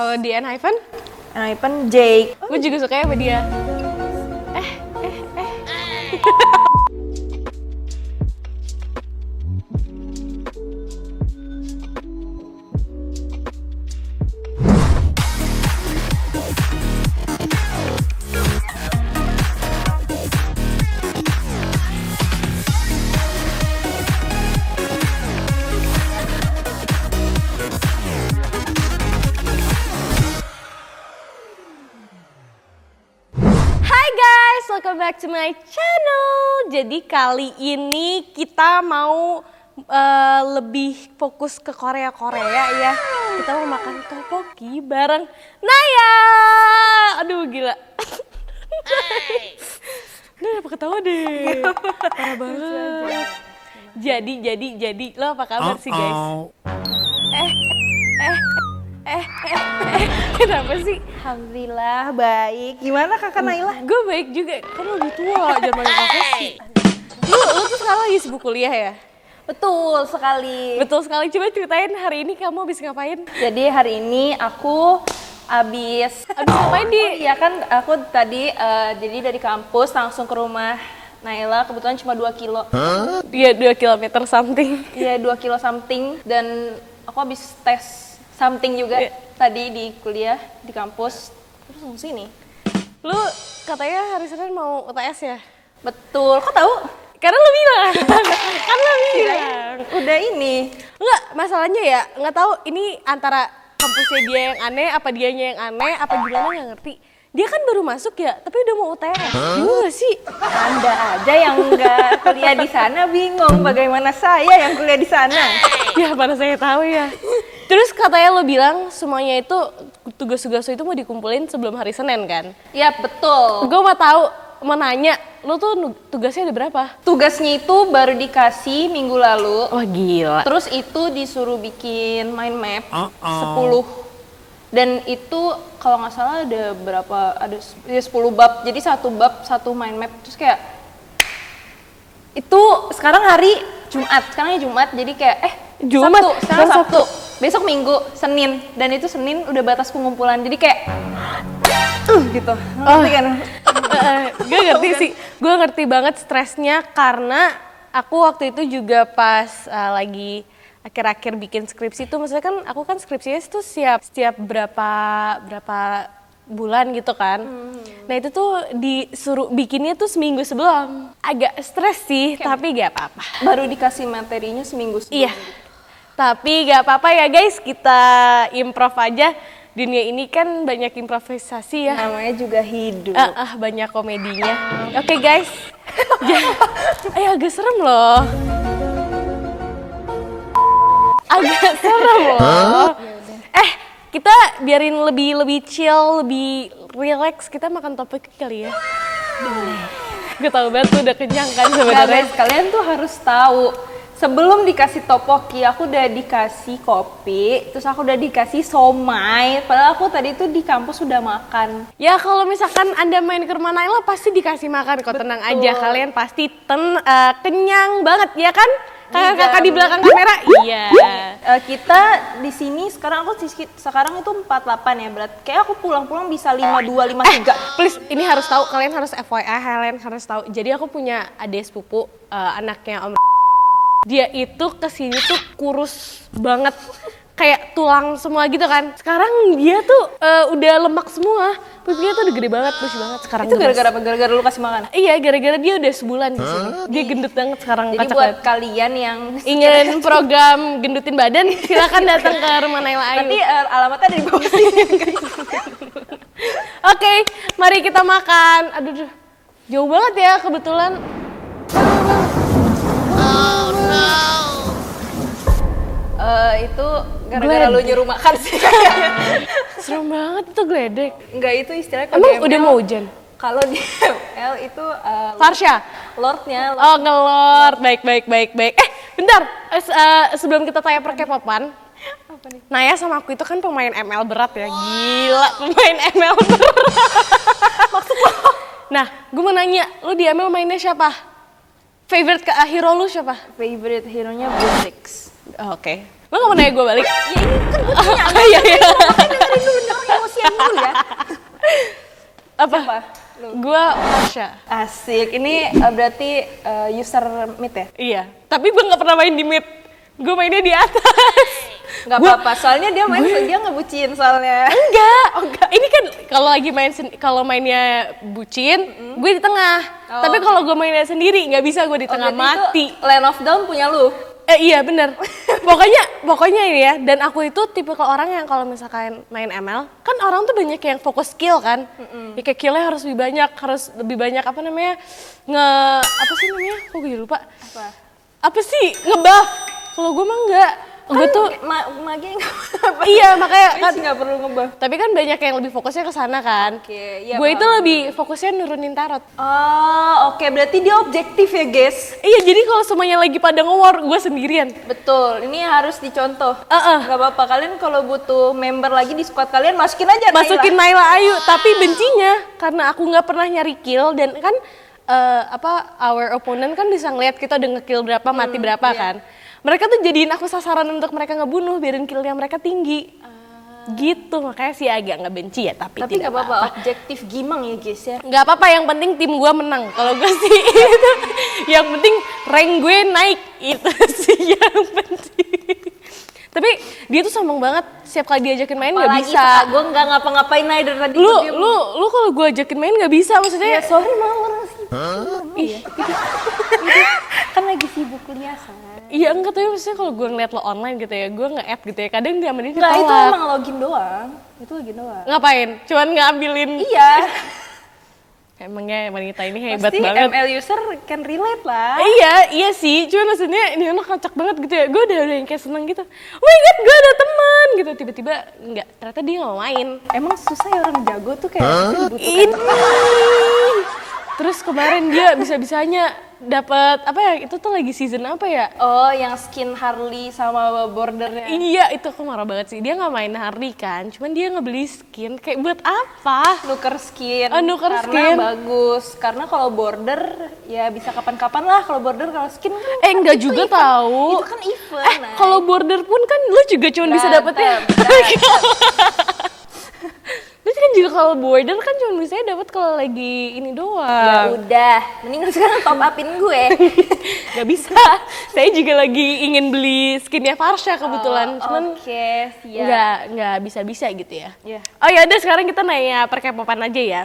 Di Enhypen? Enhypen Jake. Gue juga suka sama dia. Welcome back to my channel. Jadi kali ini kita mau lebih fokus ke Korea ya. Kita mau makan tteokbokki bareng Naya. Aduh gila. Udah apa ketawa deh. Parah banget. Jadi lo apa kabar sih guys? Kenapa sih? Alhamdulillah baik. Gimana kakak Naila? Gue baik juga. Kamu lebih tua, jangan panggil kakak sih. Lu tuh sekarang lagi sibuk kuliah ya? Betul sekali. Betul sekali. Coba ceritain hari ini kamu habis ngapain? Jadi hari ini aku habis ngapain di? Iya kan aku tadi jadi dari kampus langsung ke rumah Naila, kebetulan cuma 2 kilo. Iya 2 kilometer something. Iya 2 kilo something dan aku habis tes something juga tadi di kuliah di kampus terus langsung sini. Lu katanya hari Senin mau UTS ya? Betul, kok tahu? Karena lu bilang. Kan lu bilang. Udah ini. Enggak, masalahnya ya nggak tahu ini antara kampusnya dia yang aneh apa dianya yang aneh apa gimana nggak ngerti. Dia kan baru masuk ya, tapi udah mau UTS. Bingung gak sih? Anda aja yang nggak kuliah di sana bingung bagaimana saya yang kuliah di sana. Ya mana saya tahu ya. Terus katanya lo bilang semuanya itu tugas-tugas itu mau dikumpulin sebelum hari Senin kan? Iya betul. Gue mau nanya, lo tuh tugasnya ada berapa? Tugasnya itu baru dikasih minggu lalu. Wah gila. Terus itu disuruh bikin mind map 10. Dan itu kalau nggak salah ada berapa, ada 10 bab. Jadi satu bab, satu mind map. Terus kayak, itu sekarang hari Jumat, sekarangnya Jumat. Jadi kayak Jumat, sekarang Sabtu. Besok Minggu, Senin, dan itu Senin udah batas pengumpulan, jadi kayak gitu. Ngerti kan? Gue ngerti sih, gue ngerti banget stresnya karena aku waktu itu juga pas lagi akhir-akhir bikin skripsi tuh, maksudnya kan aku kan skripsinya tuh setiap berapa bulan gitu kan. Nah itu tuh disuruh bikinnya tuh seminggu sebelum. Agak stres sih, tapi gak apa-apa. Baru dikasih materinya seminggu sebelum. Iya. Tapi gak apa-apa ya guys, kita improv aja. Dunia ini kan banyak improvisasi ya. Namanya juga hidup. Banyak komedinya. Oke guys. Agak serem loh. Agak serem loh. Kita biarin lebih chill, lebih relax. Kita makan topik kali ya. Boleh. Gue tau banget tuh udah kenyang kan sebenarnya. Kalian tuh harus tahu. Sebelum dikasih tteokbokki, aku udah dikasih kopi, terus aku udah dikasih somai. Padahal aku tadi tuh di kampus udah makan. Ya kalau misalkan Anda main ke rumah Naila pasti dikasih makan kok, tenang aja. Kalian pasti kenyang banget ya kan? Kakak-kakak di belakang kamera? Iya. Kita di sini sekarang sekarang itu 48 ya, berat. Kayak aku pulang-pulang bisa 52, 53. Please, ini harus tahu, kalian harus FYI, kalian harus tahu. Jadi aku punya adik sepupu, anaknya Om. Dia itu kesini tuh kurus banget, kayak tulang semua gitu kan. Sekarang dia tuh udah lemak semua, pipinya tuh udah gede banget, lucu banget sekarang. Itu gara-gara apa? Gara-gara lu kasih makan? Iya, gara-gara dia udah sebulan di sini. Dia gendut banget sekarang. Jadi buat kalian yang ingin program gendutin badan, silakan datang ke rumah Naila Ayu. Nanti alamatnya ada di bawah sini. Oke, mari kita makan. Aduh, jauh banget ya kebetulan. Itu gara-gara lu nyuruh makan sih. Serem banget itu geledek. Enggak, itu istilahnya emang udah mau hujan? Kalau di ML itu Farsha? Lordnya. Oh ngelord, baik. Bentar, sebelum kita tanya per K-popan, Naya sama aku itu kan pemain ML berat ya. Gila, pemain ML berat. Maksud lo? Nah, gue mau nanya, lu di ML mainnya siapa? Favorite hero lu siapa? Favorite hero-nya Blue. Oke. Lo gak mau nanya gue balik? Ya ini kan gue tanya. Iya. Dengerin dulu. Apa? Siapa? Lu. Gue Marsha. Asik. Ini berarti user mid ya? Iya, tapi gue nggak pernah main di mid. Gue mainnya di atas. Nggak apa-apa, soalnya dia ngebucin soalnya. Enggak. Ini kan kalau lagi kalau mainnya bucin, gue di tengah. Tapi kalau gue mainnya sendiri nggak bisa, gue di tengah, mati. Land of Dawn punya lu? Iya bener. Pokoknya ini ya. Dan aku itu tipe ke orang yang kalau misalkan main ML, kan orang tuh banyak yang fokus skill kan. Ya kayak killnya harus lebih banyak apa namanya apa sih namanya? Kok gue lupa. Apa sih ngebuff? Kalau gue mah enggak. Gue tuh mage iya makanya kan nggak perlu ngebuff. tapi kan banyak yang lebih fokusnya ke sana kan. Iya, Gue itu lebih fokusnya nurunin tarot. Oh, oke. Berarti dia objektif ya, guys. Iya, jadi kalau semuanya lagi pada nge-war, gue sendirian. Betul. Ini harus dicontoh. Gak apa-apa. Kalian kalau butuh member lagi di squad kalian, masukin aja Masukin Naila Ayu, tapi bencinya karena aku nggak pernah nyari kill dan kan our opponent kan bisa ngeliat kita udah nge-kill berapa, mati berapa kan. Mereka tuh jadiin aku sasaran untuk mereka ngebunuh, biarin killnya mereka tinggi. Gitu, makanya sih agak nggak benci ya, tapi tidak gak apa-apa. Objektif gimang ya guys ya. Nggak apa-apa, yang penting tim gue menang. Kalau gue sih itu, yang penting rank gue naik, itu sih yang penting. Tapi dia tuh sombong banget, setiap kali diajakin main nggak bisa. Gue nggak ngapa-ngapain aja dari tadi. Lu kalau gue ajakin main nggak bisa, maksudnya. Ya sorry malah sih. Kan lagi sibuk kuliah kan. Iya enggak, tapi maksudnya kalau gue ngeliat lo online gitu ya, gue nge-add gitu ya, kadang dia sama dia Enggak, ditolak. itu emang login doang. Itu login doang. Ngapain? Cuman ngambilin. Iya. Emangnya wanita ini hebat Pasti banget. ML user can relate lah. Iya sih, cuman maksudnya ini anak kocak banget gitu ya, gue udah yang kayak seneng gitu. Oh my god, gue ada teman gitu, tiba-tiba enggak, ternyata dia nggak mau main. Emang susah ya orang jago tuh kayak Ini. Terus kemarin dia bisa-bisanya dapat apa ya, itu tuh lagi season apa ya? Oh, yang skin Harley sama bordernya. Iya, itu aku marah banget sih. Dia nggak main Harley kan, cuman dia ngebeli skin. Kayak buat apa? Nuker skin. Nuker karena skin. bagus. Karena kalau border ya bisa kapan-kapan lah. Kalau border, kalau skin kan. Enggak juga event. tahu. Itu kan event. Kalau border pun kan lu juga cuma bisa dapetnya. Lu kan juga kalau border kan cuma bisa dapat kalau lagi ini doang. Ya udah, mending sekarang top upin gue. Gak bisa. Saya juga lagi ingin beli skinnya Farsha kebetulan, cuman nggak bisa gitu ya. Yeah. Oh ya udah, sekarang kita nanya perkepopan aja ya.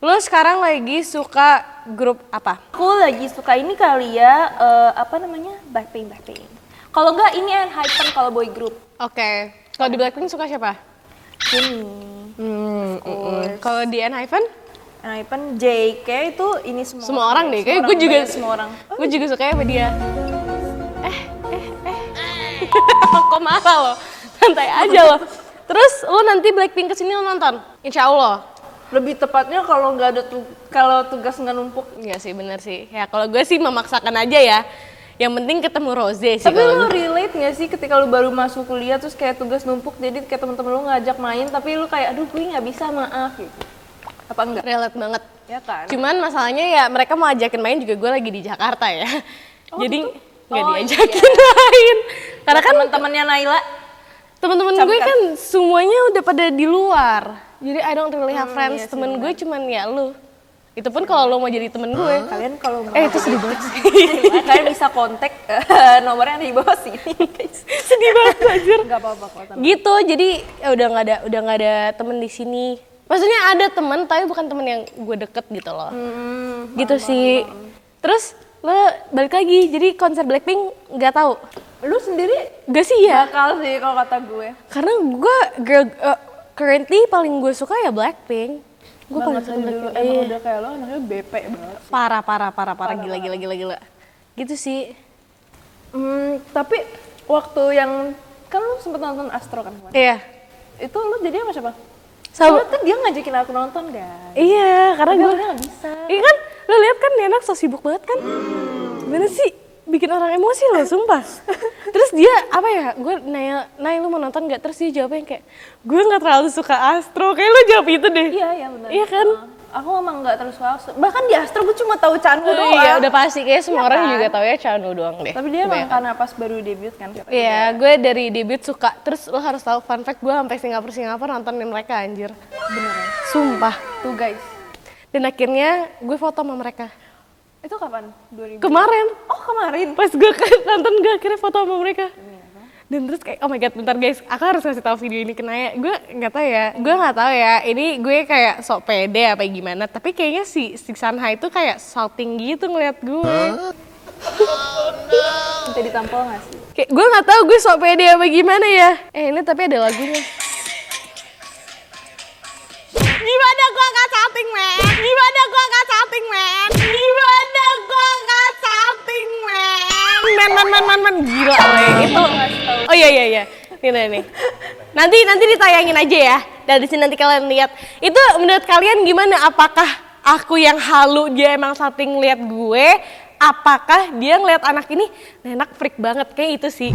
Lu sekarang lagi suka grup apa? Aku lagi suka ini kali ya, apa namanya, Blackpink. Kalau enggak ini Hypen kalau boy group. Oke. Kalau di Blackpink suka siapa? Ini. Kalau di Hypen? Hypen JK itu ini semua orang deh, kayak gue juga semua orang. Gue juga suka sama dia. Kok marah lo? Santai aja lo. Terus lo nanti Blackpink kesini lo nonton? Insya Allah. Lebih tepatnya kalau nggak ada kalau tugas nggak numpuk. Iya sih, bener sih. Ya kalau gue sih memaksakan aja ya. Yang penting ketemu Rose sih. Tapi lu relate nggak sih ketika lu baru masuk kuliah terus kayak tugas numpuk, jadi kayak temen-temen lu ngajak main tapi lu kayak aduh gue nggak bisa, maaf gitu. Apa enggak? Relate banget. Ya kan? Cuman masalahnya ya mereka mau ajakin main juga gue lagi di Jakarta ya. Jadi nggak diajakin main. Karena kan teman-temannya Naila, teman-teman gue kan semuanya udah pada di luar. Jadi I don't really have friends. Iya, temen gue cuman ya lu. Itu pun kalau lo mau jadi temen gue. Kalian kalau mau itu sedih banget sih. kalian bisa kontak nomornya di bawah sini guys. Sedih banget anjir. Enggak apa-apa kok. Gitu, jadi ya udah nggak ada temen di sini. Maksudnya ada temen, tapi bukan temen yang gue deket gitu loh. Gitu sih. Terus lo balik lagi, jadi konser Blackpink nggak tahu? Lu sendiri Gak sih ya? bakal sih kalau kata gue. Karena gue currently paling gue suka ya Blackpink. Gue paling suka dulu Blackpink. emang udah kayak lo anaknya BP banget. Parah, gila. Gitu sih. Tapi waktu yang kan lu sempet nonton Astro kan kemarin? Iya. Itu lu jadi sama siapa? Sama, Soalnya kan dia ngajakin aku nonton kan? iya, karena gue nggak bisa. iya kan, lo lihat kan dia anak so sibuk banget kan? Gimana sih? Bikin orang emosi loh, sumpah. Terus dia, apa ya, gue nanya lu mau nonton gak? Terus dia jawabnya kayak, gue gak terlalu suka Astro, kayak lu jawab itu deh. Iya benar. Iya kan? Aku emang nggak terus suka Astro. Bahkan di Astro gue cuma tahu Chanwoo doang. Iya, udah pasti, kayak semua Iya orang kan? juga tahu ya Chanwoo doang deh. Tapi dia emang karena pas baru debut kan. Iya, gue dari debut suka. Terus lo harus tahu fun fact, gue sampai Singapura nontonin mereka anjir. Beneran. Sumpah. Tuh guys. Dan akhirnya gue foto sama mereka. Itu kapan? 2000? Kemarin. Oh kemarin? Pas gue nonton, gue akhirnya foto sama mereka. Dan terus kayak, oh my god, bentar guys, aku harus ngasih tahu video ini ke Naya. Gue nggak tahu ya, ini gue kayak sok pede apa gimana. Tapi kayaknya si Sanha itu kayak salting gitu ngeliat gue. Minta ditampol nggak sih? Kayak gue nggak tahu gue sok pede apa gimana ya. Ini tapi ada lagunya. Gimana gue gak salting, men? Gimana gue gak salting, men? Gimana gue gak salting, men? Men, gila, weh. Itu. Oh iya. Nih. Nanti ditayangin aja ya. Dari sini nanti kalian lihat. Itu menurut kalian gimana? Apakah aku yang halu, dia emang salting lihat gue? Apakah dia ngeliat anak ini enak freak banget? Kayak itu sih.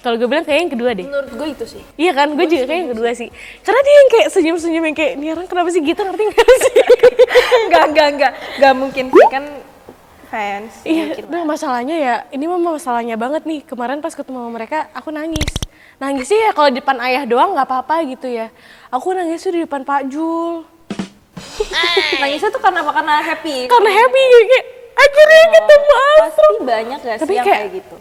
Kalau gue bilang kayaknya yang kedua deh. Menurut gue itu sih. Iya kan, gue juga kayak yang kedua sih. Karena dia yang kayak senyum-senyum yang kayak, nih orang kenapa sih gitu, ngerti gak sih? Enggak mungkin sih kan fans. Iya, nah masalahnya ya, ini mah masalahnya banget nih. Kemarin pas ketemu sama mereka, aku nangis. Nangis sih ya kalau di depan ayah doang nggak apa-apa gitu ya. Aku nangis tuh di depan Pak Jul. Nangisnya tuh karena apa? Karena happy? Karena happy kayak, akhirnya ketemu Astro. Pasti banyak gak sih yang kayak gitu?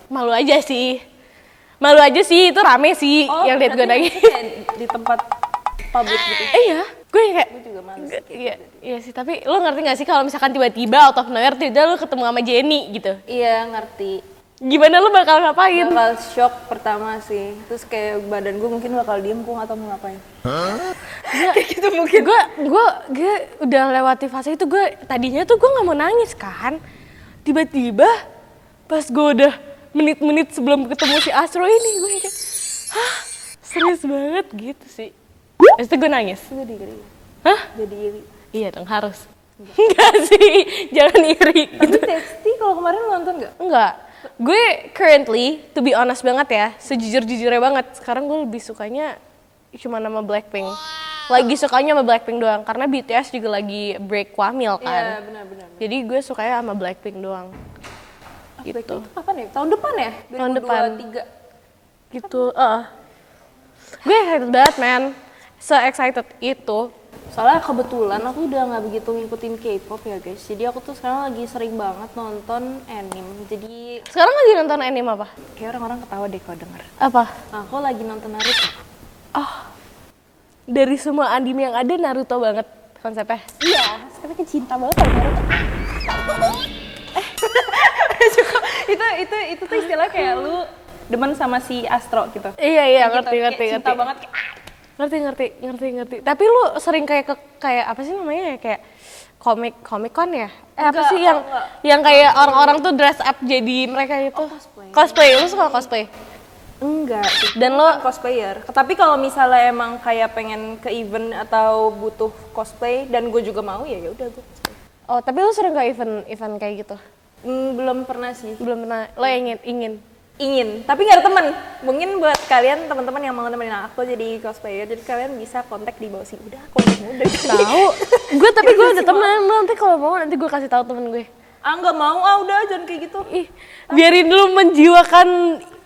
Malu aja sih, itu rame sih yang liat gue nangis. Di tempat publik gitu? Iya, gue kayak Gue juga males iya sih, tapi lo ngerti gak sih kalau misalkan tiba-tiba out of nowhere tiba-tiba lo ketemu sama Jenny gitu. Iya ngerti. Gimana lo bakal ngapain? Bakal shock pertama sih, terus kayak badan gue mungkin bakal diem, gue gak tau mau ngapain. Kayak gitu mungkin. Gue udah lewati fase itu, tadinya tuh gue gak mau nangis kan. Tiba-tiba pas gue udah menit-menit sebelum ketemu si Astro ini, gue kayak, hah serius banget gitu sih. Terus itu gue nangis. Jadi iri. Hah? Jadi iri. Iya dong, harus. Enggak sih, jangan iri Tapi gitu. Texty kalau kemarin nonton gak? Enggak. Gue currently, to be honest banget ya, sejujur-jujurnya banget, sekarang gue lebih sukanya cuma nama Blackpink. Lagi sukanya sama Blackpink doang, karena BTS juga lagi break wamil kan. Iya benar. Jadi gue sukanya sama Blackpink doang. Gitu. Itu kapan ya? Tahun depan ya? 2023. Tahun depan. Gitu, Gue excited banget, man. Se-excited itu. Soalnya kebetulan aku udah nggak begitu ngikutin K-pop ya guys. Jadi aku tuh sekarang lagi sering banget nonton anime. Jadi Sekarang lagi nonton anime apa? kayak orang-orang ketawa deh kalau denger. Apa? Aku lagi nonton Naruto. Oh, dari semua anime yang ada Naruto banget konsepnya. Iya, tapi kan cinta banget sama Naruto. itu tuh istilah kayak lu demen sama si Astro gitu. Iya, Kayak ngerti. Kayak cinta banget. Ngerti. Tapi lu sering kayak apa sih namanya ya, kayak Comic Con ya? Apa Enggak, sih enggak. yang kayak orang-orang tuh dress up jadi mereka itu? Cosplay. Lu suka cosplay? Enggak. Dan lo lo cosplayer. Tapi kalau misalnya emang kayak pengen ke event atau butuh cosplay dan gue juga mau ya udah gue cosplay. Oh, tapi lu sering ke event kayak gitu? Belum pernah sih. Belum pernah. Lo ingin? Tapi nggak ada temen. Mungkin buat kalian teman-teman yang mau nemenin aku jadi cosplayer, jadi kalian bisa kontak di bawah sini. Udah, kontak udah. Tahu. Tapi gue ada temen. Nanti kalau mau nanti gue kasih tahu temen gue. Nggak mau, udah jangan kayak gitu. Ih, biarin dulu menjiwakan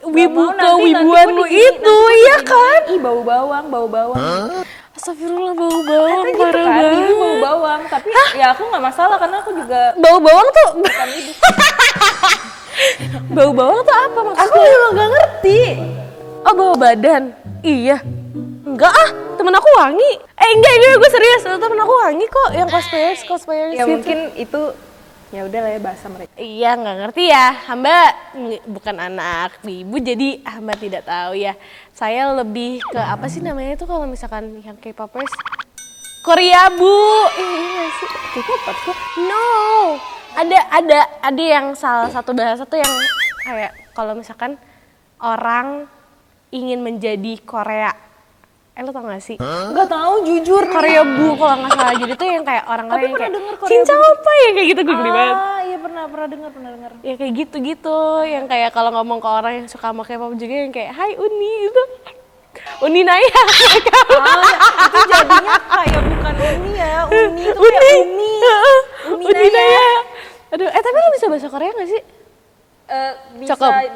wibu Nggak mau, kewibuan nanti lu gua di sini, itu, nanti gua iya di kan? sini. Ih, bau bawang. Astagfirullah, bau bawang Gitu parah kan, banget. ibu bau bawang. Tapi ya aku nggak masalah karena aku juga Bau bawang tuh, bukan ibu. bau bawang tuh apa maksudnya? Aku juga nggak ngerti. Oh, bau badan? Iya. Enggak temen aku wangi. Enggak, gue serius. Temen aku wangi kok, yang cosplayers Ya gitu. mungkin itu ya udah lah ya bahasa mereka. Iya, nggak ngerti ya. Hamba bukan anak ibu, jadi hamba tidak tahu ya. Saya lebih ke apa sih namanya itu kalau misalkan yang K-popers? Korea, Bu. Iya sih. K-popers kok. No. Ada yang salah satu bahasa tuh yang kayak kalau misalkan orang ingin menjadi Korea. Lo tau gak sih? Nggak tahu jujur. Korea Bu kalau nggak salah. Jadi tuh yang kayak orang-orang Tapi yang pernah kayak denger Korea cinta Bu. apa ya kayak gitu, gue geli banget. Iya pernah dengar. Ya kayak gitu-gitu, yang kayak kalau ngomong ke orang yang suka sama K-pop juga yang kayak Hai Uni itu. Uni Naya. Itu jadinya kayak bukan Uni ya. Uni itu kayak Uni. Uni Hidayah. Aduh, tapi lo bisa bahasa Korea gak sih?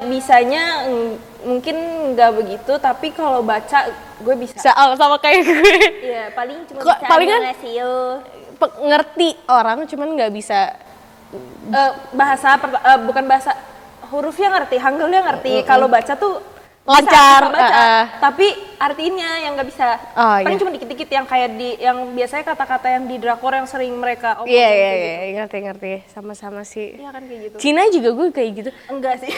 Bisanya mungkin nggak begitu, tapi kalau baca gue bisa. Sama kayak gue. Iya, paling cuma bisa palingan annyeonghaseyo. Ngerti orang, cuman nggak bisa. Bukan bahasa, hurufnya ngerti, hangulnya ngerti. Kalau baca tuh lancar, bisa baca, tapi artinya yang nggak bisa. Paling cuma dikit-dikit yang kayak yang biasanya kata-kata yang di drakor yang sering mereka omongin. Iya, ngerti. Sama-sama sih. Iya kan kayak gitu. Cina juga gue kayak gitu. Enggak sih.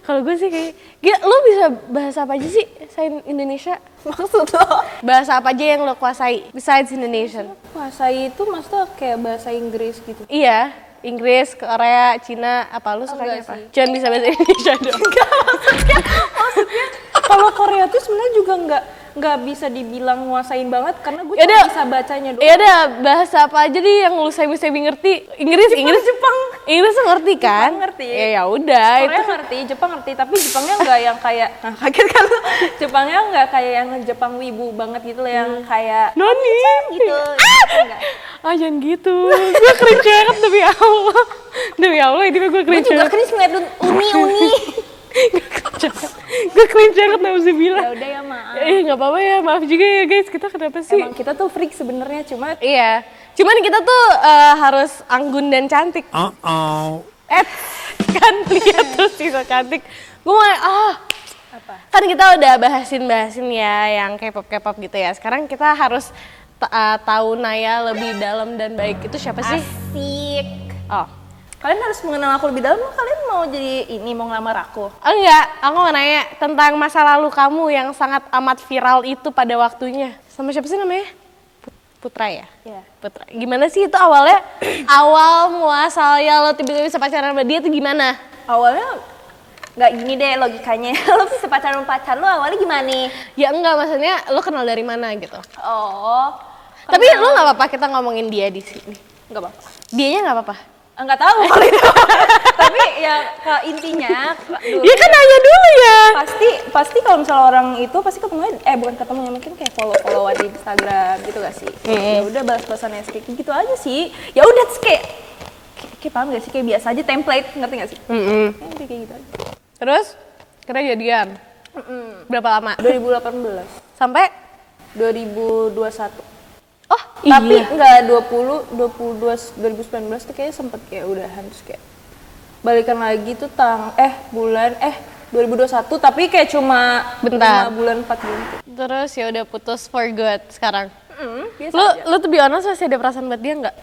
Kalau gue sih kayak, lo bisa bahasa apa aja sih selain Indonesia? Maksud lo? Bahasa apa aja yang lo kuasai besides Indonesian? Kuasai itu maksudnya kayak bahasa Inggris gitu. Iya, Inggris, Korea, Cina, apa lu sukanya apa? Sih. Jangan bisa bahasa Indonesia dong. Maksudnya kalau Korea tuh sebenarnya juga nggak bisa dibilang nguasain banget karena gue cuma bisa bacanya doang. Iya dah, bahasa apa aja deh yang lu sebi ngerti. Inggris, Jepang. Inggris tuh ngerti kan? Jepang ngerti. Ya udah. Korea ngerti, Jepang ngerti, tapi Jepangnya nggak yang kayak, kaget kan lu? Jepangnya nggak kayak yang Jepang wibu banget gitu loh, yang kayak Noni gitu. Enggak. Jangan gitu. Gue cringe banget demi Allah. Demi Allah ini gue cringe. Gue juga cringe ngeliat uni. Gue cringe banget nauzubillah. Ya udah ya, maaf. Nggak apa-apa ya, maaf juga ya guys. Kita kenapa sih? Emang kita tuh freak sebenarnya, cuma iya. Cuman kita tuh harus anggun dan cantik. Kan lihat tuh sih so cantik. Gue mau apa? Kan kita udah bahasin ya yang K-pop gitu ya. Sekarang kita harus tahu Naya lebih dalam dan baik itu siapa sih? Asik. Kalian harus mengenal aku lebih dalam. Kalian mau jadi mau ngelamar aku? Enggak, aku mau nanya tentang masa lalu kamu yang sangat amat viral itu pada waktunya. Sama siapa sih namanya? Putra ya? Iya. Putra. Gimana sih itu awalnya? Awal muasalnya lo tiba-tiba bisa pacaran sama dia tuh gimana? Awalnya nggak gini deh logikanya. Lo bisa pacaran sama pacar lo awalnya gimana? Ya enggak, maksudnya lo kenal dari mana gitu. Tapi Kenal. lo nggak apa-apa kita ngomongin dia di sini. Nggak apa-apa. Dianya nggak apa-apa. Enggak tahu kalau itu. Tapi ya ke intinya Iya kan nanya dulu ya. Pasti kalau misalnya orang itu pasti ketemunya bukan ketemunya, mungkin kayak follow-followan di Instagram gitu gak sih? Ya udah balas-balasan kayak gitu aja sih. Ya udah kayak paham gak sih, kayak biasa aja template, ngerti gak sih? Kayak gitu aja. Terus kita jadian. Berapa lama? 2018 sampai 2021. iya. Tapi enggak 2019 tuh kayaknya sempet kayak udahan, terus kayak balikan lagi tuh bulan 2021, tapi kayak cuma bentar 5 bulan 4 bulan. Terus ya udah putus for good sekarang. Biasa aja. Lu tuh be honest masih ada perasaan buat dia nggak?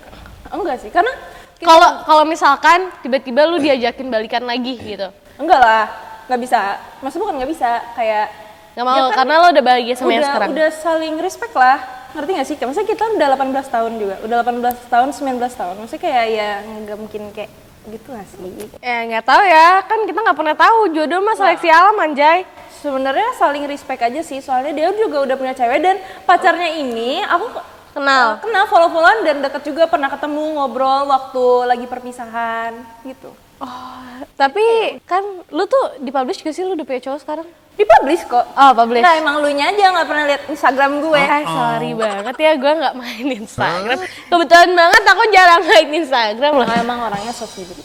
Enggak sih, karena Kalau misalkan tiba-tiba lu diajakin balikan lagi gitu. enggak lah, nggak bisa. Maksudnya bukan nggak bisa, kayak Nggak mau ya kan, karena lo udah bahagia sama yang sekarang. Udah saling respect lah. Ngerti gak sih? Maksudnya kita udah 18 tahun juga. Udah 18 tahun, 19 tahun. Maksudnya kayak ya nggak mungkin kayak gitu gak sih? Nggak tahu ya, kan kita nggak pernah tahu jodoh mah seleksi alam anjay. Sebenarnya saling respect aja sih, soalnya dia juga udah punya cewek dan pacarnya ini aku Kenal. follow-followan dan deket juga, pernah ketemu ngobrol waktu lagi perpisahan gitu. Tapi kan lu tuh dipublish gak sih, lu udah punya cowok sekarang? Dipublish kok. Publish. Nah emang lu nya aja nggak pernah lihat Instagram gue. Sorry banget ya, gue nggak main Instagram. Kebetulan banget aku jarang main Instagram lah. Emang orangnya so sibuk.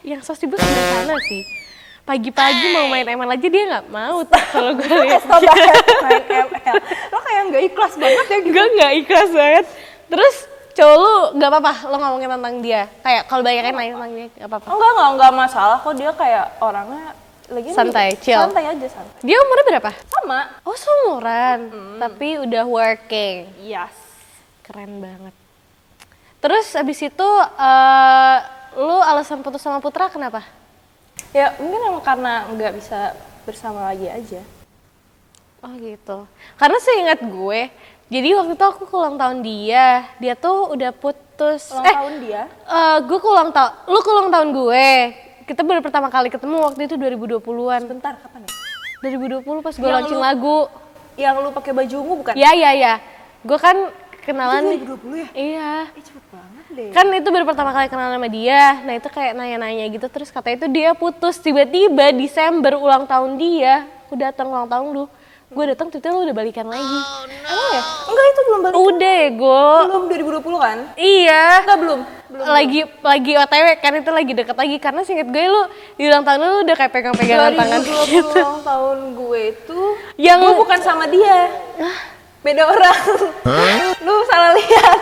Yang so sibuk sebelah sana sih. Pagi-pagi mau main ML aja dia nggak mau tuh kalau gue lihat. Main ML. Lo kayak nggak ikhlas banget ya gitu. Gue nggak ikhlas banget. Terus cowok lu nggak apa-apa lo ngomongin tentang dia? Kayak kalau banyak yang nanya tentang dia nggak apa-apa? Enggak masalah kok, dia kayak orangnya lagi santai, chill. Santai aja, santai. Dia umurnya berapa? Sama. Oh seumuran, tapi udah working. Yes. Keren banget. Terus abis itu lu alasan putus sama Putra kenapa? Ya mungkin emang karena nggak bisa bersama lagi aja. Oh gitu. Karena seingat gue, jadi waktu itu aku ke ulang tahun dia tuh udah putus. Ulang tahun dia? Gue ke ulang tahun, lu ke ulang tahun gue. Kita baru pertama kali ketemu waktu itu 2020-an. Bentar, kapan ya? 2020 pas gue launching lagu. Yang lu pakai baju ungu bukan? Iya. Gue kan kenalan. Itu 2020 ya? Iya. Cepet banget deh. Kan itu baru pertama kali kenalan sama dia. Nah itu kayak nanya-nanya gitu, terus katanya itu dia putus tiba-tiba Desember ulang tahun dia. Aku datang ulang tahun lu. gue datang tiba-tiba lu udah balikan lagi. Emang ya? Enggak, itu belum balik. Udah ya gue. Belum 2020 kan? Iya. Enggak, belum. Lagi OTW kan, itu lagi deket lagi karena seinget gue lu di ulang tahun lu udah kayak pegang-pegangan tangan 2020 gitu. ulang tahun gue itu Yang gue bukan sama dia. Beda orang. Lu salah lihat.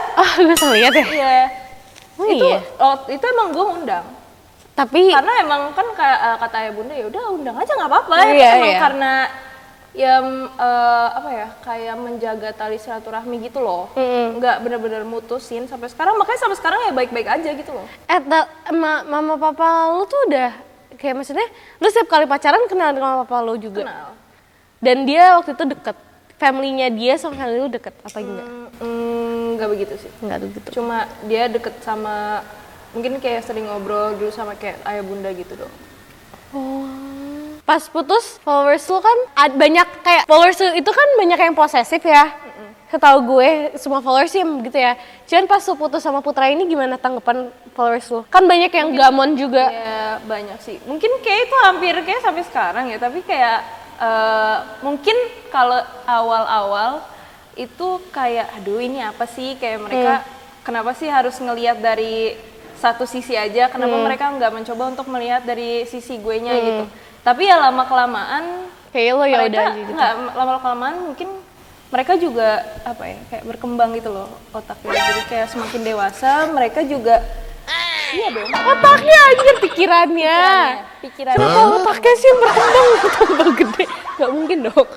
gue salah lihat ya. Iya. Oh Itu iya. itu emang gue undang. Tapi Karena emang kan kata ayah bunda ya udah undang aja nggak apa-apa. Iya, Emang iya. karena ya apa ya, kayak menjaga tali silaturahmi gitu loh. Nggak bener-bener mutusin sampai sekarang, makanya sampai sekarang ya baik-baik aja gitu loh. mama papa lu tuh udah kayak maksudnya lu setiap kali pacaran kenal dengan mama papa lu juga. Kenal. Dan dia waktu itu deket. Family-nya dia sama family lu deket apa enggak? Nggak begitu sih. Enggak tuh gitu. Cuma dia deket sama, mungkin kayak sering ngobrol dulu sama kayak ayah bunda gitu dong. Pas putus followers lu kan banyak kayak followers lu itu kan banyak yang posesif ya. Setahu gue semua followers sih gitu ya. Cuman pas lu putus sama Putra ini gimana tanggapan followers lu? Kan banyak yang gamon juga. Ya banyak sih. Mungkin kayak itu hampir kayak sampai sekarang ya. Tapi kayak mungkin kalau awal-awal itu kayak aduh ini apa sih, kayak mereka kenapa sih harus ngelihat dari satu sisi aja, kenapa mereka nggak mencoba untuk melihat dari sisi gue nya gitu. Tapi ya lama kelamaan Kayak lo ya mereka udah aja gitu. nggak, lama kelamaan mungkin mereka juga apa ya, kayak berkembang gitu loh otaknya. Jadi kayak semakin dewasa mereka juga iya dong, Otaknya aja pikirannya. pikirannya. Kenapa otaknya sih yang berkembang tambah gede? Gak mungkin dong.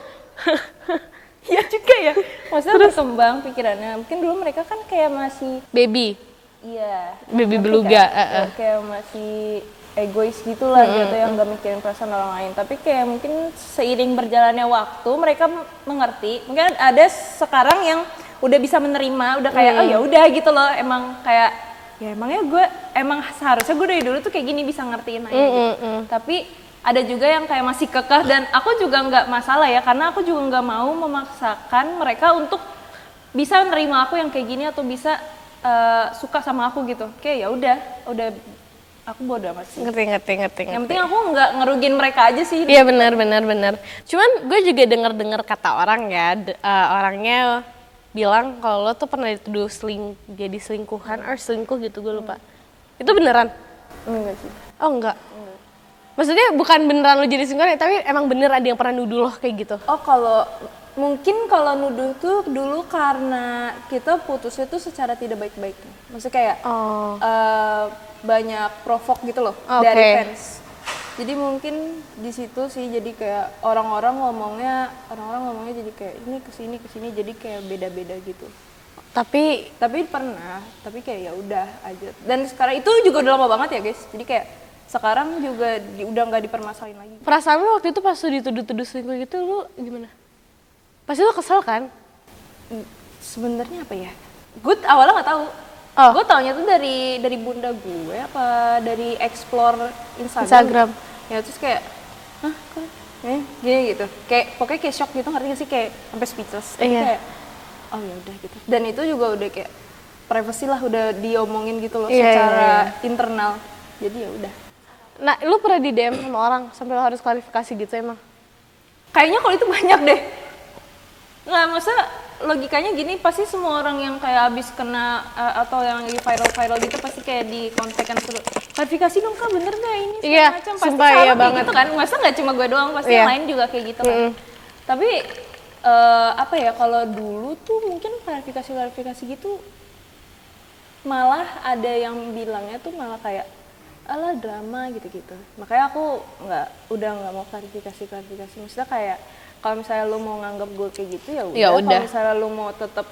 Iya juga ya. Maksudnya berkembang pikirannya. Mungkin dulu mereka kan kayak masih Baby. iya, Baby ngerti beluga. kan? Kayak masih egois gitu lah gitu, yang nggak mikirin perasaan orang lain. Tapi kayak mungkin seiring berjalannya waktu mereka mengerti. Mungkin ada sekarang yang udah bisa menerima, udah kayak oh ya udah gitu loh. Emang kayak ya emangnya gue emang seharusnya gue dari dulu tuh kayak gini, bisa ngertiin aja gitu. Tapi ada juga yang kayak masih kekeh, dan aku juga nggak masalah ya, karena aku juga nggak mau memaksakan mereka untuk bisa menerima aku yang kayak gini atau bisa suka sama aku gitu. Kayak ya udah aku bodo amat sih. Ngerti. Yang penting aku nggak ngerugin mereka aja sih. Iya benar. Cuman gue juga dengar kata orang ya, orangnya bilang kalau lo tuh pernah dituduh jadi selingkuhan atau selingkuh gitu, gue lupa. Itu beneran? Enggak sih. Oh enggak. Maksudnya bukan beneran lo jadi selingkuhan, tapi emang bener ada yang pernah nuduh lo kayak gitu? Oh kalau nuduh tuh dulu karena kita putusnya tuh secara tidak baik-baik. Maksudnya kayak banyak provok gitu loh dari fans. Jadi mungkin di situ sih, jadi kayak orang-orang ngomongnya jadi kayak ini kesini jadi kayak beda-beda gitu. Tapi pernah, tapi kayak ya udah aja. Dan sekarang itu juga udah lama banget ya guys. Jadi kayak sekarang juga udah nggak dipermasalahin lagi. perasaan lo waktu itu pas lo dituduh-tuduh selingkuh gitu, lo gimana? Pasti lo kesel kan? Sebenarnya apa ya? Gue awalnya nggak tahu. Gue taunya tuh dari bunda gue apa dari explore Instagram. Ya terus kayak, hah kok gini gitu. Kayak pokoknya kayak shock gitu, ngerti gak sih, kayak sampai speechless. Tapi kayak oh ya udah gitu. Dan itu juga udah kayak privacy lah, udah diomongin gitu loh secara internal. Jadi ya udah. Nah, lu pernah di DM sama orang sampai lo harus klarifikasi gitu emang? Kayaknya kalau itu banyak deh. Nggak, maksudnya logikanya gini, pasti semua orang yang kayak abis kena atau yang lagi viral gitu pasti kayak di kontekan suruh klarifikasi dong kak, bener nggak ini segala macam. Pasti sumpah, sama iya kayak banget. gitu kan, masa nggak cuma gue doang, pasti yang lain juga kayak gitu kan. Tapi apa ya, kalau dulu tuh mungkin klarifikasi gitu malah ada yang bilangnya tuh malah kayak alah drama gitu-gitu. Makanya aku udah nggak mau klarifikasi. Maksudnya kayak kalau misalnya lu mau nganggap gue kayak gitu ya udah. Kalau misalnya lu mau tetap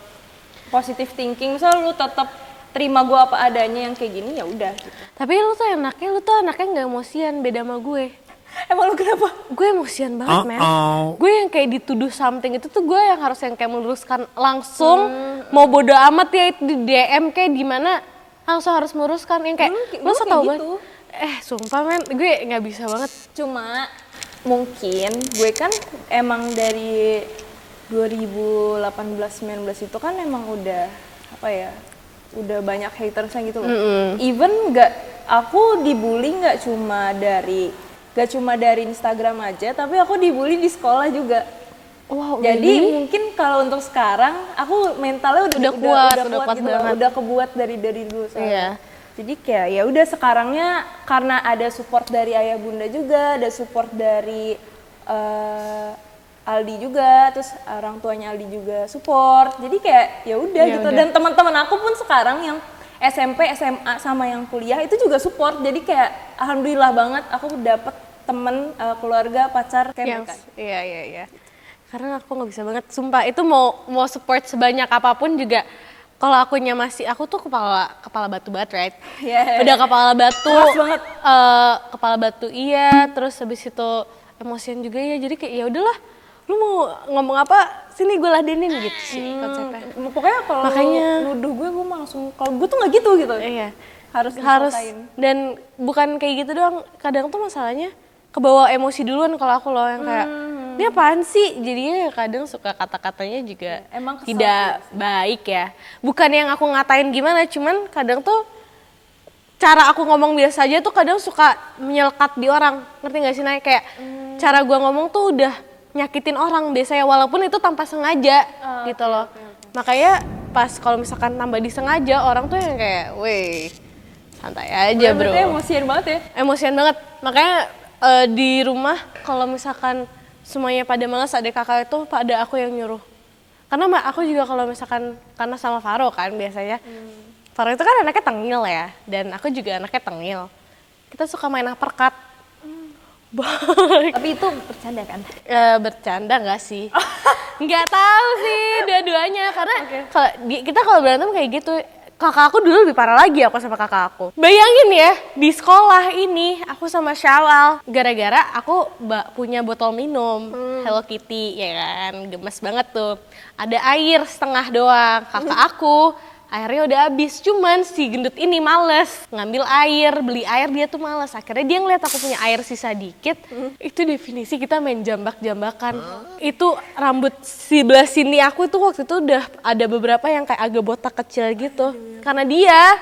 positive thinking, misalnya lu tetap terima gue apa adanya yang kayak gini ya udah gitu. Tapi lu tuh anaknya nggak emosian, beda sama gue. Emang lu kenapa? Gue emosian banget, men. Gue yang kayak dituduh something itu tuh gue yang harus yang kayak meluruskan langsung. Mau bodo amat ya itu di DM kayak gimana, langsung harus meluruskan yang kayak lu so tau banget. Sumpah men, gue nggak bisa banget. Cuma mungkin gue kan emang dari 2018-19 itu kan emang udah apa ya, udah banyak hatersnya gitu loh. Even aku dibully nggak cuma dari Instagram aja, tapi aku dibully di sekolah juga. Wow, Jadi really? mungkin kalau untuk sekarang aku mentalnya Udah kuat gitu loh, banget. udah kebuat dari dulu soalnya. Iya. Jadi kayak ya udah sekarangnya karena ada support dari ayah bunda juga, ada support dari Aldi juga, terus orang tuanya Aldi juga support. Jadi kayak ya udah Ya gitu. udah. Dan teman-teman aku pun sekarang yang SMP, SMA sama yang kuliah itu juga support. Jadi kayak alhamdulillah banget aku dapet temen, keluarga, pacar kayak mereka. Iya. Karena aku nggak bisa banget, sumpah. Itu mau support sebanyak apapun juga. Kalau akunya masih, aku tuh kepala batu banget, right? Yeah. Udah kepala batu. Keras banget. Kepala batu iya, terus habis itu emosian juga ya. Jadi kayak ya udahlah, lu mau ngomong apa, sini gue ladenin gitu sih konsepnya. Pokoknya kalau nuduh gue mah langsung, kalau gue tuh nggak gitu. Iya. Harus Harus. Dan bukan kayak gitu doang. Kadang tuh masalahnya kebawa emosi duluan kalau aku loh yang kayak ini apaan sih? Jadinya ya kadang suka kata-katanya juga Emang kesel tidak baik ya. Bukan yang aku ngatain gimana, cuman kadang tuh cara aku ngomong biasa aja tuh kadang suka menyelekat di orang. Ngerti gak sih Nay? Kayak cara gua ngomong tuh udah nyakitin orang biasanya walaupun itu tanpa sengaja gitu loh. Makanya pas kalau misalkan tambah disengaja orang tuh yang kayak, weh santai aja bro. Berarti emosian banget ya? Emosian banget. Makanya di rumah kalau misalkan semuanya pada malas, adik kakak itu pada aku yang nyuruh. Karena aku juga kalau misalkan, karena sama Faro kan biasanya. Faro itu kan anaknya tengil ya, dan aku juga anaknya tengil. Kita suka main uppercut. Tapi itu bercanda kan? Bercanda nggak sih? Nggak tahu sih dua-duanya, karena kita kalau berantem kayak gitu. Kakak aku dulu lebih parah lagi aku sama kakak aku. Bayangin ya, di sekolah ini aku sama Syawal gara-gara aku punya botol minum Hello Kitty ya kan, gemes banget tuh. Ada air setengah doang. Kakak aku airnya udah habis, cuman si gendut ini males ngambil air, beli air dia tuh males. Akhirnya dia ngeliat aku punya air sisa dikit, itu definisi kita main jambak-jambakan. Itu rambut sebelah sini aku tuh waktu itu udah ada beberapa yang kayak agak botak kecil gitu. Karena dia,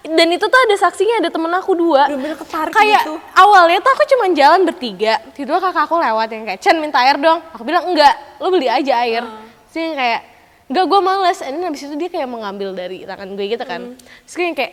dan itu tuh ada saksinya, ada temen aku dua. Bener-bener ketarik kayak gitu. awalnya tuh aku cuman jalan bertiga, tiba-tiba kakak aku lewat yang kayak, Chen minta air dong. Aku bilang enggak, lo beli aja air. Terus dia kayak, enggak gue males. Dan habis itu dia kayak mengambil dari tangan gue gitu kan. Terus gue yang kayak,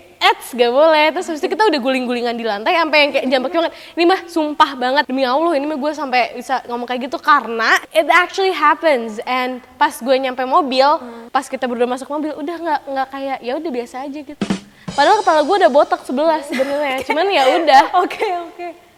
gak boleh. Terus habis itu kita udah guling-gulingan di lantai sampai yang kayak jambak banget. Ini mah sumpah banget, demi Allah ini mah gue sampai bisa ngomong kayak gitu karena it actually happens. And pas gue nyampe mobil, pas kita berdua masuk mobil, udah nggak kayak ya udah biasa aja gitu. Padahal kepala gue udah botak sebelah sebenarnya, cuman ya udah. Oke.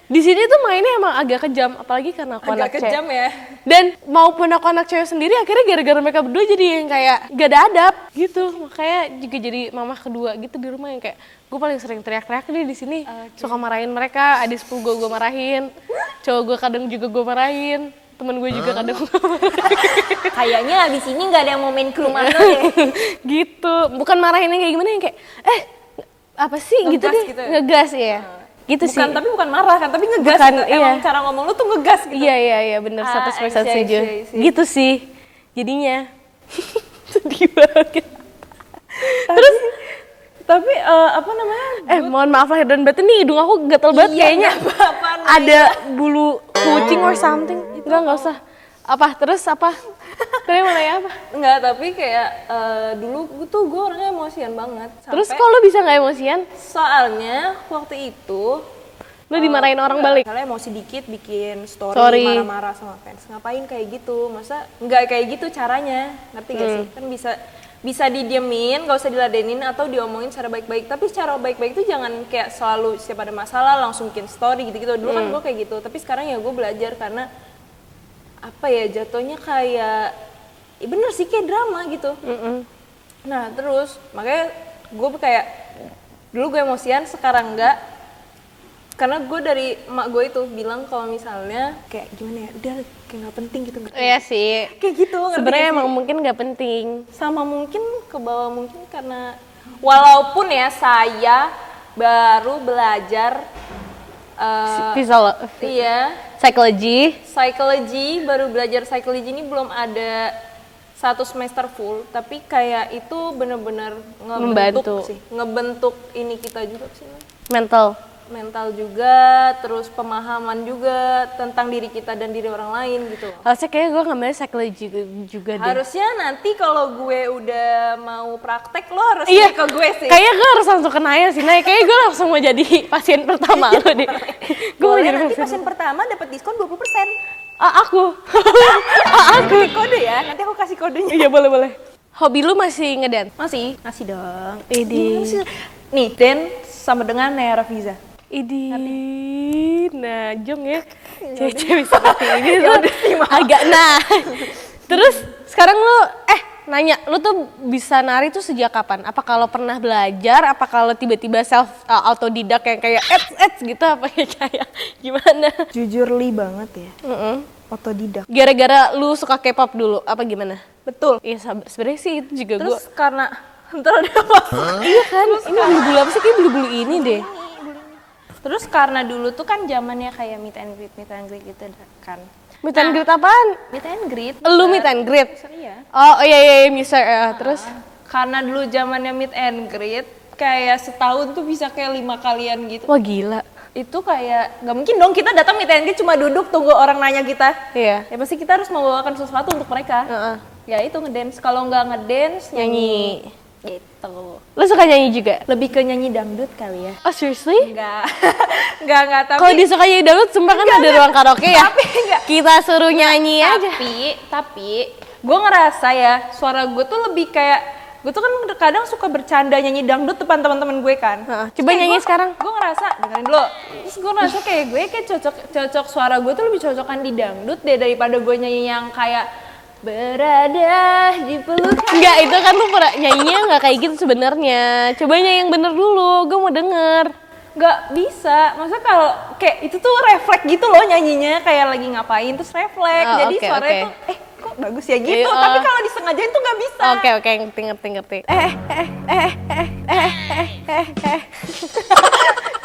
Di sini tuh mainnya emang agak kejam, apalagi karena aku anak Agak kejam cewek. ya. Dan maupun aku anak cewek sendiri, akhirnya gara-gara mereka berdua jadi yang kayak gak ada adab gitu. Makanya juga jadi mama kedua gitu di rumah yang kayak gue paling sering teriak-teriak nih di sini. Suka marahin mereka, adik sepupu gue marahin, cowok gue kadang juga gue marahin, temen gue juga kadang gue marahin. Kayaknya abis ini nggak ada yang mau main ke rumah lo deh. Gitu, bukan marahin yang kayak gimana yang kayak apa sih gitu Ngegas deh, gitu ya? ngegas ya. Gitu sih. Tapi bukan marah kan, tapi ngegas Bukan, gitu. iya. Emang cara ngomong lu tuh ngegas gitu. Iya bener, 100% I see. setuju. Gitu sih jadinya. Sedih banget. Terus Tapi apa namanya? mohon maaf lahir dan batin nih, hidung aku gatel banget kayaknya. nggak apa-apa, Ada bulu kucing or something. Enggak usah. Apa? Terus apa? Tadi mau nanya apa? Enggak, tapi kayak dulu gue orangnya emosian banget. Terus kok lo bisa nggak emosian? Soalnya waktu itu Lo dimarahin orang balik? misalnya emosi dikit bikin story Sorry. marah-marah sama fans. Ngapain kayak gitu? Masa nggak kayak gitu caranya? Ngerti gak sih? Kan bisa didiemin, gak usah diladenin atau diomongin secara baik-baik. Tapi secara baik-baik itu jangan kayak selalu setiap ada masalah langsung bikin story gitu-gitu. Dulu kan gue kayak gitu, tapi sekarang ya gue belajar karena apa ya, jatuhnya kayak ya bener sih kayak drama gitu. Nah terus makanya gue kayak dulu gue emosian, sekarang enggak, karena gue dari emak gue itu bilang kalau misalnya kayak gimana ya, udah kayak nggak penting gitu. Iya sih. Kayak gitu. ngerti Sebenarnya gak sih? emang mungkin nggak penting. Sama mungkin ke bawah mungkin karena walaupun ya saya baru belajar iya psikologi, baru belajar psikologi ini belum ada 1 semester full, tapi kayak itu bener-bener ngebentuk Membantu. sih, ngebentuk ini kita juga sih. Mental. mental juga, terus pemahaman juga tentang diri kita dan diri orang lain gitu. Harusnya kayak gue ngambilnya psikologi juga deh. Harusnya nanti kalau gue udah mau praktek lo harus Iya, ke gue sih. Kayaknya gue harus langsung ke Naya sih. Naya, kayaknya gue langsung mau jadi pasien pertama lo deh. Gue mau Boleh jadi nanti pasien pertama dapat diskon 20%. Aku. Aku kode ya, nanti aku kasih kodenya. Iya boleh. Hobi lu masih ngedance? Masih dong. Idi. Gimana sih? Nih, dance sama dengan Naya Rafiza. Idi. Nah, jong ya. Cewek-cewek seperti ini tuh agak nah. Terus sekarang lu nanya, lu tuh bisa nari tuh sejak kapan? Apa kalau pernah belajar? Apa kalau tiba-tiba self autodidak yang kayak gitu apa kayak gimana? Jujur banget ya. Otodidak. Gara-gara lu suka K-pop dulu apa gimana? Betul. Iya sebenarnya sih itu juga gue. Terus karena ntar ada apa? Iya kan, ini bulu-bulu apa sih? Kayak bulu-bulu ini deh. Terus karena dulu tuh kan zamannya kayak meet and greet gitu kan. Meet and greet apaan? Meet and greet. Lu meet and greet? Iya. Oh iya, misalnya terus? Karena dulu zamannya meet and greet, kayak setahun tuh bisa kayak 5 kalian gitu. Wah gila. Itu kayak nggak mungkin dong kita datang meet and greet cuma duduk tunggu orang nanya kita. Iya. Ya pasti kita harus membawakan sesuatu untuk mereka. Ya itu ngedance. Kalau nggak ngedance nyanyi. Gitu. Lu suka nyanyi juga? Lebih ke nyanyi dangdut kali ya. Oh seriously? Enggak. Enggak tapi kalau disuka nyanyi dangdut sumpah kan ada ruang karaoke ya? Tapi enggak. Kita suruh nyanyi aja. Tapi gue ngerasa ya suara gue tuh lebih kayak gue tuh kan kadang suka bercanda nyanyi dangdut depan teman-teman gue kan. Coba nyanyi sekarang. Gue ngerasa dengerin dulu. Terus gue ngerasa kayak gue kayak cocok suara gue tuh lebih cocokan di dangdut deh daripada gue nyanyi yang kayak berada di peluk. Enggak, itu kan tuh nyanyinya nggak kayak gitu sebenarnya. Coba nyanyi yang bener dulu, gue mau denger. Nggak bisa, maksudnya kalau kayak itu tuh refleks gitu loh nyanyinya kayak lagi ngapain terus refleks. Jadi suaranya tuh kok bagus ya gitu. Tapi kalau disengajain tuh nggak bisa. Oke, ngerti.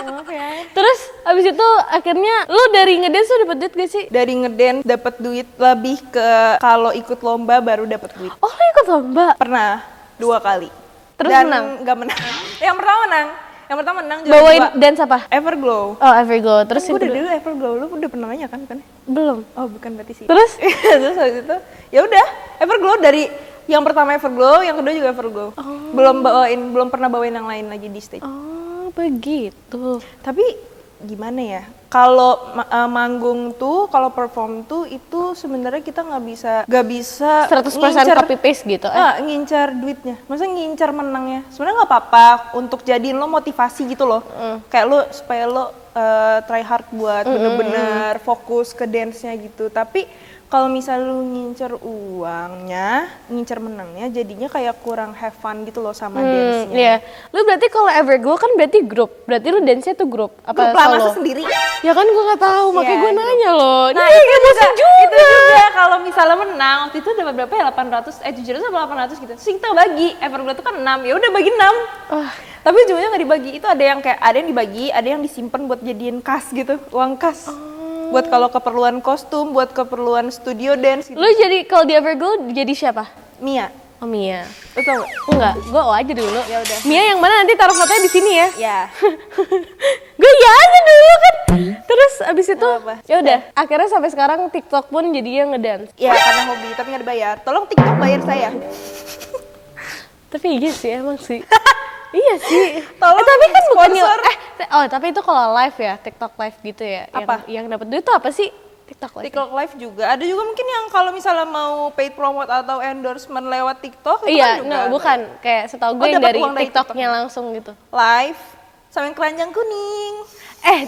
Maaf ya. Terus abis itu akhirnya lu dari ngedance tuh dapet duit gak sih? Dari ngedance dapet duit lebih ke kalau ikut lomba baru dapet duit. Oh lu ikut lomba? Pernah 2 kali. Terus dan menang? Nggak menang. Yang pertama menang. Bawain dance apa? Everglow. Oh Everglow. Terus Gue udah dulu Everglow, lu udah pernah nanya kan? Belum. Oh bukan berarti sih. Terus? Terus habis itu ya udah Everglow dari yang pertama Everglow, yang kedua juga Everglow. Belum pernah bawain yang lain lagi di stage. Oh begitu. Tapi gimana ya? Kalau manggung tuh, kalau perform tuh itu sebenarnya kita nggak bisa 100% copy paste gitu. Ngincar duitnya. Maksudnya ngincar menangnya. Sebenarnya nggak apa-apa untuk jadiin lo motivasi gitu loh. Kayak lo supaya lo try hard buat bener-bener fokus ke dance-nya gitu. Tapi kalau misal lu ngincer uangnya, ngincer menangnya, jadinya kayak kurang have fun gitu loh sama dance-nya. Iya. Lu berarti kalau Everglow kan berarti grup. Berarti lu dance-nya tuh grup apa grup lah, solo? masa sendiri? Ya kan gue nggak tahu, makanya gue nanya loh. Nah itu juga kalau misalnya menang, waktu itu dapat berapa ya? 700 apa 800 gitu. Terus kita bagi, Everglow itu kan 6, ya udah bagi 6. Tapi ujungnya nggak dibagi, itu ada yang dibagi, ada yang disimpan buat jadiin kas gitu, uang kas. Buat kalau keperluan kostum, buat keperluan studio dance gitu. Lu jadi kalau di Everglow jadi siapa? Mia. Oh Mia. Lu tau gak? Enggak, gue O aja dulu. Ya udah. Mia yang mana nanti taruh fotonya di sini ya? Ya. Gue ya aja dulu kan. Terus abis itu Apa? ya udah. Akhirnya sampai sekarang TikTok pun jadinya ngedance. Ya karena hobi, tapi nggak dibayar. Tolong TikTok bayar saya. Tapi iya sih emang sih. Iya sih. Tolong Tapi kan bukannya tapi itu kalau live ya, TikTok live gitu ya. Apa? Yang dapat duit itu apa sih? TikTok live. TikTok live juga. Ada juga mungkin yang kalau misalnya mau paid promote atau endorsement lewat TikTok itu Iya, kan juga. bukan. Kayak setahu gue yang dapat dari uang dari TikToknya langsung gitu. Live sama yang keranjang kuning.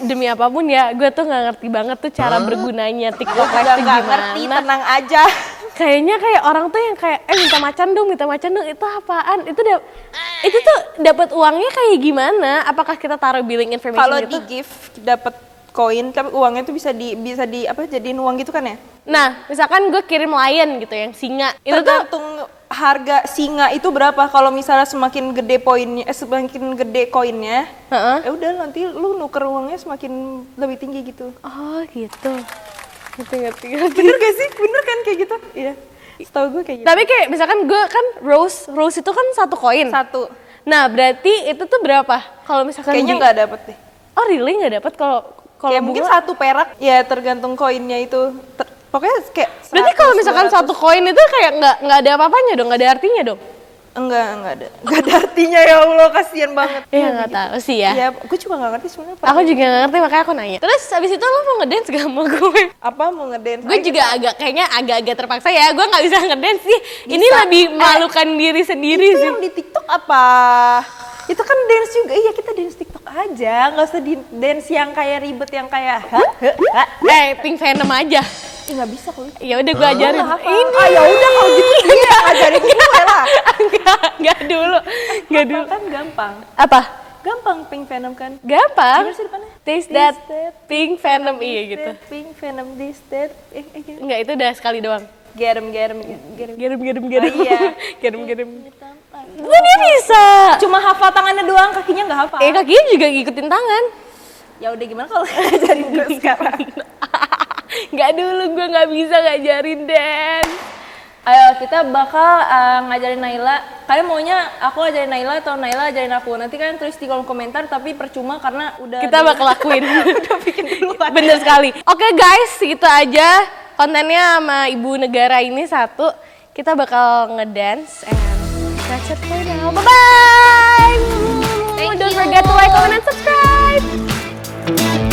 Demi apapun ya, gue tuh nggak ngerti banget tuh cara bergunanya TikTok live tuh Nggak gimana. ngerti, tenang aja. Kayaknya kayak orang tuh yang kayak minta macan dong itu apaan? Itu tuh dapat uangnya kayak gimana? Apakah kita taruh billing information Kalau gitu? di gift dapat koin, tapi uangnya tuh bisa di apa jadiin uang gitu kan ya? Nah, misalkan gue kirim lion gitu yang singa. Itu tuh Tergantung harga singa itu berapa. Kalau misalnya semakin gede poinnya, semakin gede koinnya, ya udah nanti lu nuker uangnya semakin lebih tinggi gitu. oh gitu. Ngerti. Bener gak sih? Bener kan kayak gitu? Iya. Setahu gue kayak gitu. Tapi kayak misalkan gue kan rose itu kan 1 koin. 1. Nah, berarti itu tuh berapa? Kalau misalkan Kayaknya nggak dapet deh. Oh really nggak dapat kalau Kayak mungkin bunga? 1 perak ya tergantung koinnya itu. Pokoknya kayak Berarti kalau 100, misalkan 200. satu koin itu kayak nggak ada apa-apanya dong, nggak ada artinya dong? Enggak ada artinya ya Allah, kasihan banget. Iya nggak tahu sih ya. Ya, gue juga nggak ngerti sebenarnya. Aku juga nggak ngerti makanya aku nanya. Terus abis itu lo mau ngedance gak sama gue? Apa mau ngedance? Gue juga kayaknya agak terpaksa ya. Gue nggak bisa ngedance sih. Ini Bisa. lebih memalukan diri sendiri itu sih. yang di TikTok apa? Itu kan dance juga. Iya, kita dance TikTok aja, nggak usah di dance yang kayak ribet yang kayak Pink Venom aja. Ih, nggak bisa kalau itu. Ya udah gue ajarin. Ini. Ah, ya udah kalau gitu dia ajarin gue lah. Enggak dulu. Enggak dulu. Kan gampang. Apa? Gampang Pink Venom kan. Gampang. Gimana sih depannya? Taste that pink venom iya gitu. Pink Venom this that. Gitu. Enggak, itu udah sekali doang. Gerem. Gerem. Oh, iya. Gerem. Itu dia bisa. Cuma hafal tangannya doang, kakinya nggak hafal. Kakinya juga ngikutin tangan. Ya udah gimana kalau ngajarin gue sekarang? Nggak dulu, gue nggak bisa ngajarin dance. Ayo kita bakal ngajarin Naila. Kalian maunya aku ajarin Naila atau Naila ajarin aku? Nanti kalian tulis di kolom komentar, tapi percuma karena udah Kita bakal lakuin. udah bikin duluan. Bener sekali. Oke guys, itu aja kontennya sama ibu negara ini satu. Kita bakal ngedance and that's it for now. Bye-bye! Don't forget to like, comment, and subscribe!